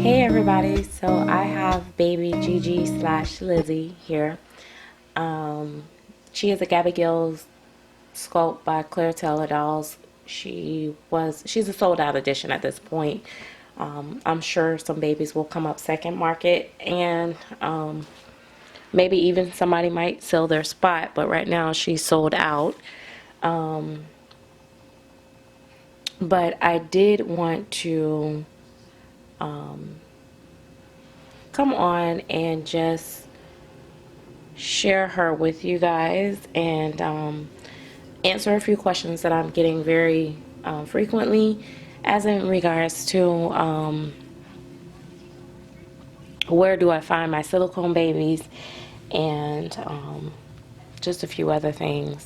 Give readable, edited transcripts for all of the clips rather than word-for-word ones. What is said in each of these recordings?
Hey everybody, so I have baby Gigi slash Lizzie here. She is a Gabby Gills sculpt by Claire Taylor Dolls. She's a sold out edition at this point. I'm sure some babies will come up second market, and maybe even somebody might sell their spot, but right now she's sold out. But I did want to come on and just share her with you guys and answer a few questions that I'm getting very frequently, as in regards to where do I find my silicone babies, and just a few other things.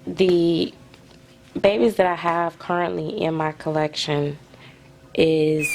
The babies that I have currently in my collection is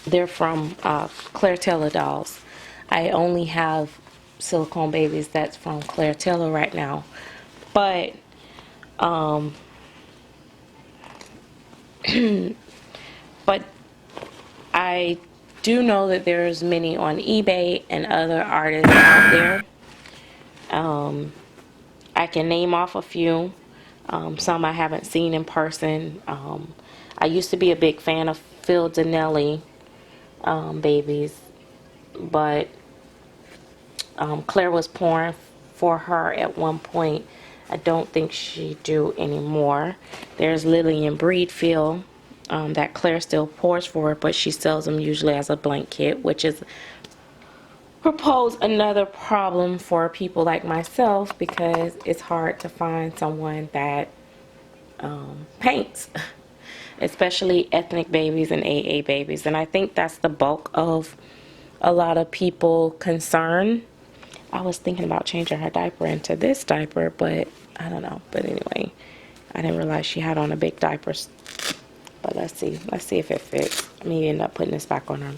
they're from Claire Taylor Dolls. I only have silicone babies that's from Claire Taylor right now, but but I do know that there's many on eBay and other artists out there. I can name off a few. Some I haven't seen in person. I used to be a big fan of Phil Donnelly babies, but Claire was pouring for her at one point. I don't think she do anymore. There's Lillian Breedfield that Claire still pours for, but she sells them usually as a blank kit, which is another problem for people like myself, because it's hard to find someone that paints, especially ethnic babies and AA babies. And I think that's the bulk of a lot of people concern. I was thinking about changing her diaper into this diaper, but I don't know. But anyway, I didn't realize she had on a big diaper. But let's see if it fits. I may end up putting this back on her.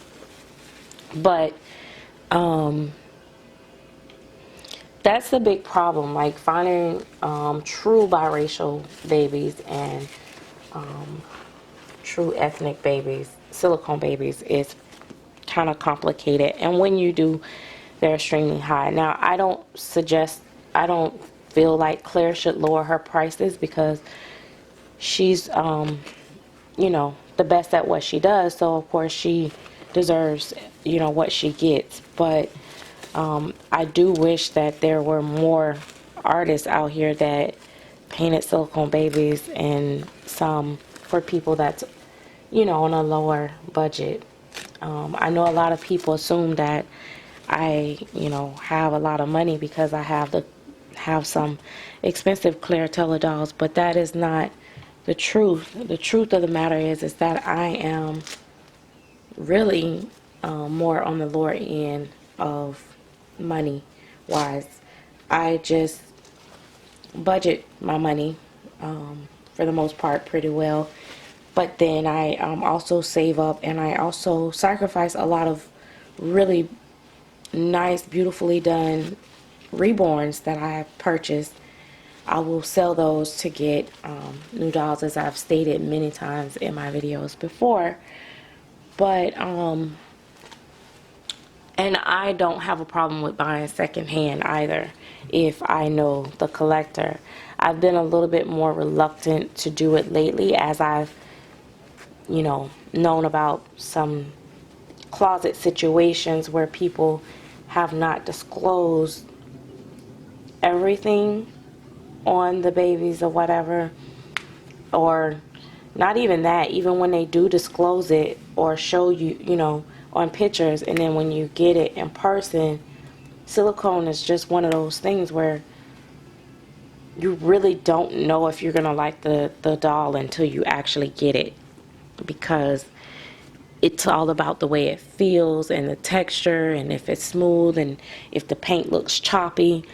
But that's the big problem, like finding true biracial babies and true ethnic babies, silicone babies, is kind of complicated. And when you do, they're extremely high. Now, I don't feel like Claire should lower her prices, because she's the best at what she does, so of course she deserves what she gets. But I do wish that there were more artists out here that painted silicone babies, and some for people that's on a lower budget. I know a lot of people assume that I have a lot of money because I have some expensive Claire Taylor dolls, but that is not the truth. The truth of the matter is that I am really more on the lower end of money wise. I just budget my money for the most part pretty well, but then I also save up, and I also sacrifice a lot of really nice, beautifully done reborns that I have purchased. I will sell those to get new dolls, as I've stated many times in my videos before. But and I don't have a problem with buying secondhand either if I know the collector. I've been a little bit more reluctant to do it lately, as I've known about some closet situations where people have not disclosed everything on the babies or whatever, or not even that, even when they do disclose it or show you on pictures, and then when you get it in person, silicone is just one of those things where you really don't know if you're gonna like the doll until you actually get it, because it's all about the way it feels and the texture, and if it's smooth, and if the paint looks choppy,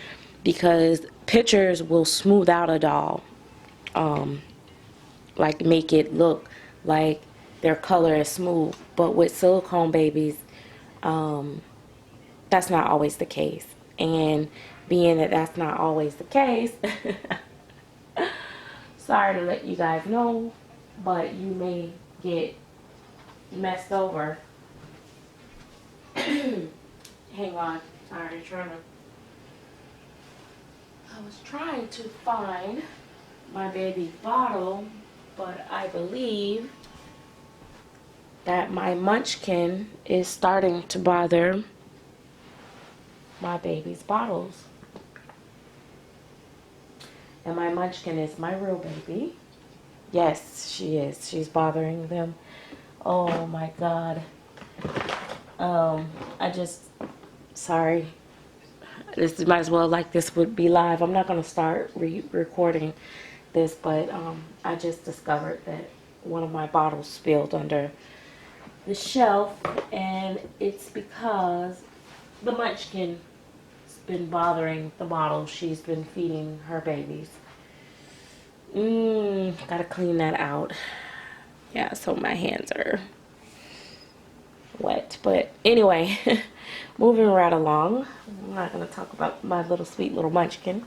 because pictures will smooth out a doll, like make it look like their color is smooth. But with silicone babies, that's not always the case. And being that that's not always the case, sorry to let you guys know, but you may get messed over. Hang on. Sorry, I was trying to find my baby bottle, but I believe that my munchkin is starting to bother my baby's bottles. And my munchkin is my real baby. Yes, she is. She's bothering them. Oh my God. Sorry. This might as well like this would be live. I'm not going to start recording this, but I just discovered that one of my bottles spilled under the shelf, and it's because the munchkin's been bothering the bottle she's been feeding her babies. Gotta clean that out. Yeah, so my hands are wet. But anyway, moving right along. I'm not gonna talk about my little sweet little munchkin.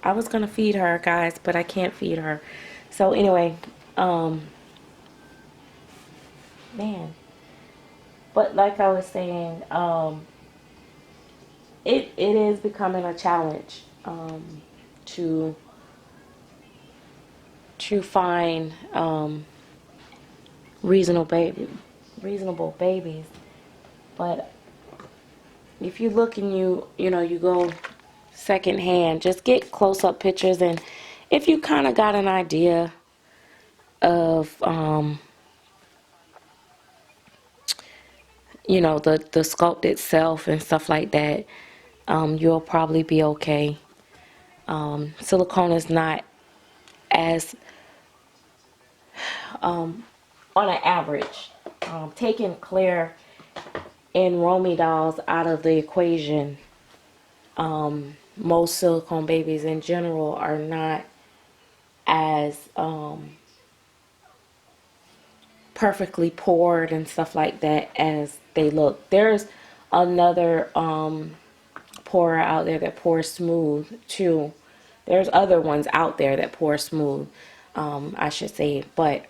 I was gonna feed her, guys, but I can't feed her. So anyway, man. But like I was saying, it is becoming a challenge to find reasonable babies. But if you look and you go secondhand, just get close-up pictures, and if you kind of got an idea of the sculpt itself and stuff like that, you'll probably be okay. Silicone is not as on an average, taking Claire and Romy dolls out of the equation, most silicone babies in general are not as perfectly poured and stuff like that as they look. There's another pourer out there that pours smooth too. There's other ones out there that pour smooth, I should say, but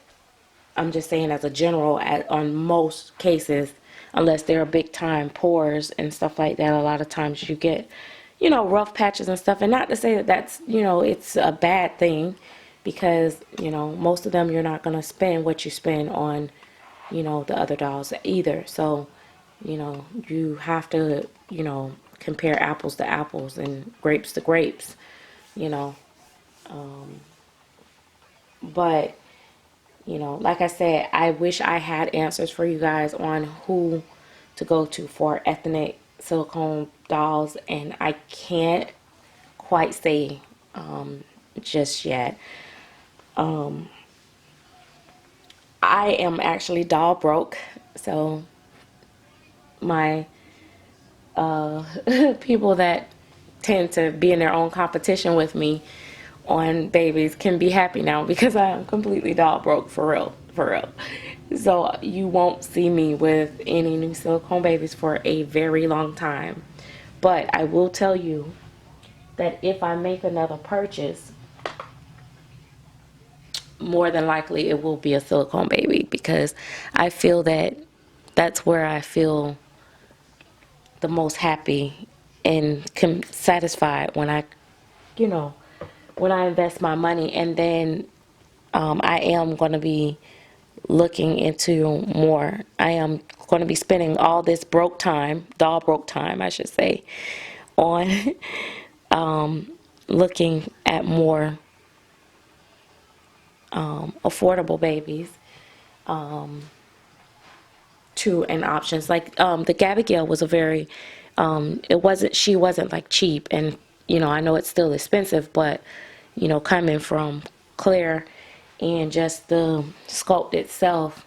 I'm just saying as a general, on most cases, unless they're big time pours and stuff like that, a lot of times you get, rough patches and stuff. And not to say that that's, it's a bad thing, because, most of them you're not going to spend what you spend on, the other dolls either. So, you have to, compare apples to apples and grapes to grapes, but like I said, I wish I had answers for you guys on who to go to for ethnic silicone dolls, and I can't quite say just yet. I am actually doll broke, so my people that tend to be in their own competition with me on babies can be happy now, because I am completely doll broke, for real, for real. So you won't see me with any new silicone babies for a very long time. But I will tell you that if I make another purchase, more than likely it will be a silicone baby, because I feel that that's where I feel the most happy and satisfied when I invest my money. And then I am going to be looking into more. I am going to be spending all this doll broke time, I should say, on looking at more affordable babies too, and options. Like the Gabigail was a very, she wasn't like cheap, and I know it's still expensive, but coming from Claire and just the sculpt itself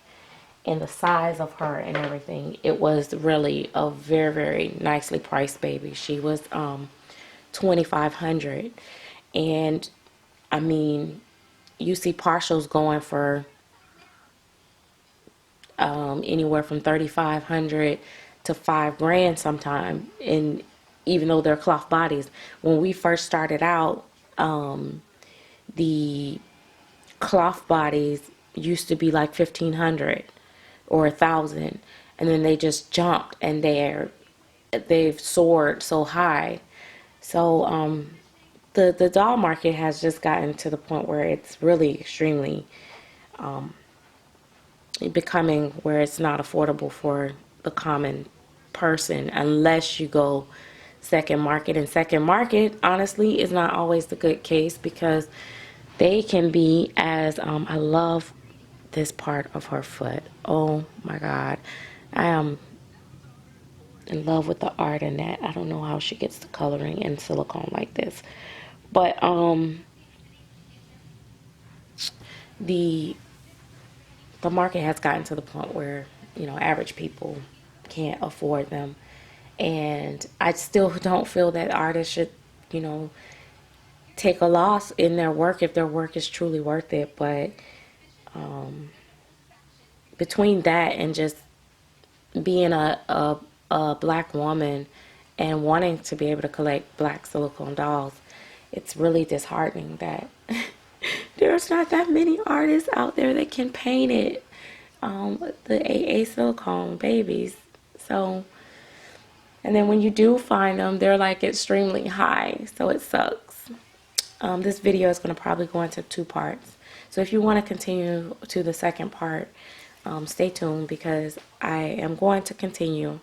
and the size of her and everything, it was really a very, very nicely priced baby. She was $2,500, and I mean, you see partials going for anywhere from $3,500 to $5,000 sometime, and even though they're cloth bodies. When we first started out, the cloth bodies used to be like 1,500 or 1,000, and then they just jumped and they've soared so high. So the doll market has just gotten to the point where it's really extremely becoming where it's not affordable for the common person unless you go second market. And second market, honestly, is not always the good case because they can be as I love this part of her foot. Oh my God, I am in love with the art in that. I don't know how she gets the coloring in silicone like this, but the the market has gotten to the point where, you know, average people can't afford them. And I still don't feel that artists should, you know, take a loss in their work if their work is truly worth it. But between that and just being a black woman and wanting to be able to collect black silicone dolls, it's really disheartening that there's not that many artists out there that can paint it. The AA silicone babies. So, and then when you do find them, they're like extremely high. So it sucks. This video is going to probably go into 2 parts. So if you want to continue to the second part, stay tuned because I am going to continue